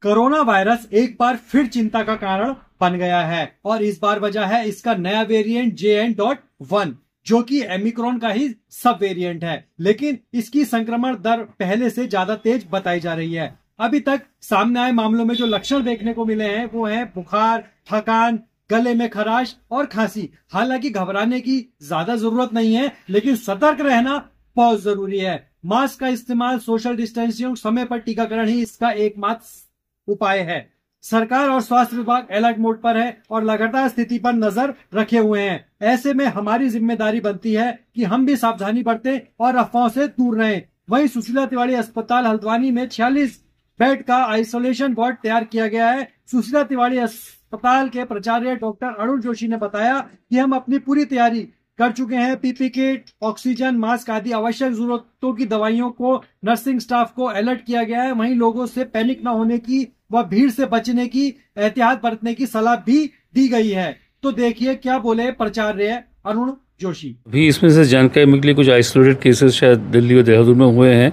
Corona virus एक बार फिर चिंता का कारण बन गया है और इस बार वजह है इसका नया वेरिएंट JN.1 जो कि ओमिक्रॉन का ही सब वेरिएंट है, लेकिन इसकी संक्रमण दर पहले से ज्यादा तेज बताई जा रही है। अभी तक सामने आए मामलों में जो लक्षण देखने को मिले हैं वो है बुखार, थकान, गले में खराश और खांसी। हालांकि घबराने की ज्यादा जरूरत नहीं है, लेकिन सतर्क रहना बहुत जरूरी है। मास्क का इस्तेमाल, सोशल डिस्टेंसिंग, समय पर टीकाकरण ही इसका एकमात्र उपाय है। सरकार और स्वास्थ्य विभाग अलर्ट मोड पर है और लगातार स्थिति पर नजर रखे हुए हैं। ऐसे में हमारी जिम्मेदारी बनती है कि हम भी सावधानी बरतें और अफवाहों से दूर रहें। वहीं सुशीला तिवारी अस्पताल हल्द्वानी में 46 बेड का आइसोलेशन वार्ड तैयार किया गया है। सुशीला तिवारी अस्पताल के प्राचार्य डॉक्टर अरुण जोशी ने बताया कि हम अपनी पूरी तैयारी कर चुके हैं। पीपी किट, ऑक्सीजन, मास्क आदि आवश्यक जरूरतों की दवाइयों को नर्सिंग स्टाफ को अलर्ट किया गया है। वहीं लोगों से पैनिक न होने की व भीड़ से बचने की, एहतियात बरतने की सलाह भी दी गई है। तो देखिए क्या बोले प्राचार्य अरुण जोशी। अभी इसमें से जानकारी मिली कुछ आइसोलेटेड केसेस शायद दिल्ली और देहरादून में हुए हैं,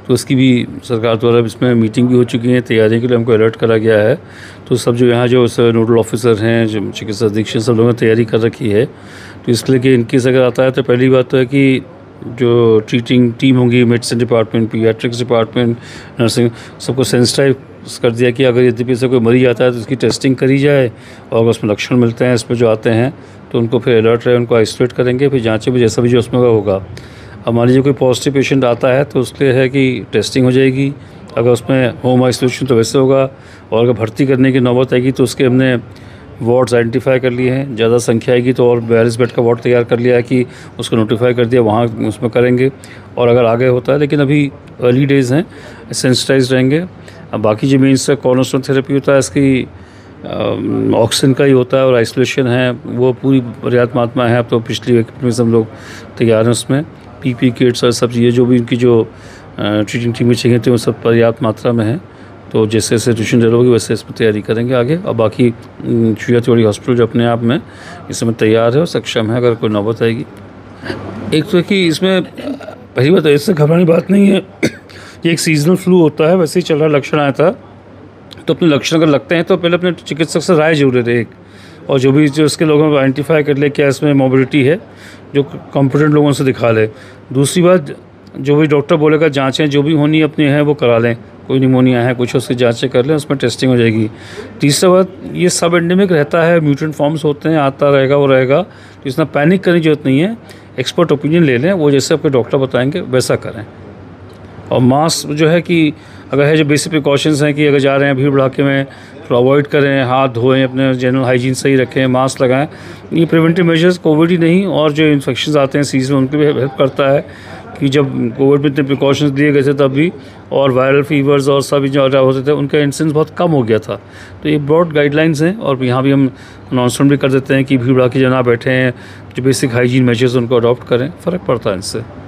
तो उसकी भी सरकार द्वारा इसमें मीटिंग भी हो चुकी है। तैयारी के लिए हमको अलर्ट करा गया है। तो सब जो यहाँ जो नोडल ऑफिसर हैं, जो चिकित्सा अधीक्षक, सब लोगों ने तैयारी कर रखी है। तो इसलिए कि इनकेस अगर आता है तो पहली बात तो है कि जो ट्रीटिंग टीम होंगी, medicine department, paediatrics department, nursing, सबको सेंसिटाइज कर दिया कि अगर यदि से कोई मरीज आता है तो उसकी टेस्टिंग करी जाए और अगर उसमें लक्षण मिलते हैं इसमें जो आते हैं तो उनको फिर अलर्ट रहे, उनको आइसोलेट करेंगे, फिर जांचें भी जैसा भी जो उसमें होगा। अब मान लीजिए कोई पॉजिटिव पेशेंट आता है तो उसके है कि टेस्टिंग हो जाएगी। अगर उसमें होम आइसोलेशन तो वैसे होगा, और अगर भर्ती करने की नौबत आएगी तो उसके हमने वार्ड्स आइडेंटिफाई कर लिए हैं। ज़्यादा संख्या आएगी तो और 42 बेड का वार्ड तैयार कर लिया है कि उसको नोटिफाई कर दिया, वहाँ उसमें करेंगे। और अगर आगे होता है, लेकिन अभी अर्ली डेज़ हैं, सेंसिटाइज रहेंगे। अब बाकी जो मेन से कॉर्नरस्टोन थेरेपी होता है इसकी ऑक्सीजन का ही होता है और आइसोलेशन है वो पूरी पर्याप्त मात्रा है। अब तो पिछली वीक में हम लोग तैयार हैं उसमें। पीपी किट्स और सब चीज़ें जो भी इनकी जो ट्रीटिंग टीमें चाहिए थी वो सब पर्याप्त मात्रा में है। तो जैसे जैसे ट्यूशन डेवलप होगी वैसे इसमें तैयारी करेंगे आगे। और बाकी सुशीला तिवारी हॉस्पिटल जो अपने आप में इस समय तैयार है और सक्षम है अगर कोई नौबत आएगी। एक तो कि इसमें पहली बात इससे घबराने की बात नहीं है। ये एक सीजनल फ्लू होता है, वैसे ही चल रहा लक्षण आया था। तो अपने लक्षण अगर लगते हैं तो पहले अपने चिकित्सक से राय जरूर ले एक, और जो भी जो इसके लोगों को आइडेंटिफाई कर ले क्या इसमें मोबिलिटी है, जो कॉम्पिटेंट लोगों से दिखा ले। दूसरी बात, जो भी डॉक्टर बोलेगा जांचें जो भी होनी अपनी है वो करा लें। कोई निमोनिया है कुछ, उसकी जांचें कर लें, उसमें टेस्टिंग हो जाएगी। तीसरा बात, ये सब एंडेमिक रहता है, म्यूटेंट फॉर्म्स होते हैं, आता रहेगा वो रहेगा, तो इसमें पैनिक करने की जरूरत नहीं है। एक्सपर्ट ओपिनियन ले लें, वो जैसे आपके डॉक्टर बताएंगे वैसा करें। और मास्क जो है कि अगर है जो बेसिक प्रिकॉशंस हैं कि अगर जा रहे हैं भीड़ भड़ाके में तो अवॉइड करें, हाथ धोएं, अपने जनरल हाइजीन सही रखें, मास्क लगाएं। ये प्रिवेंटिव मेजर्स कोविड ही नहीं और जो इन्फेक्शंस आते हैं सीजन उनको भी हेल्प करता है कि जब कोविड में इतने प्रिकॉशंस दिए गए थे तब भी, और वायरल फीवर्स और सभी जो होते थे उनका इंसिडेंस बहुत कम हो गया था। तो ये ब्रॉड गाइडलाइंस हैं और यहाँ भी हम अनाउंसमेंट भी कर देते हैं कि भीड़ भड़ाके जो ना बैठे हैं, जो बेसिक हाइजीन मेजर्स उनको अडॉप्ट करें, फ़र्क पड़ता है इनसे।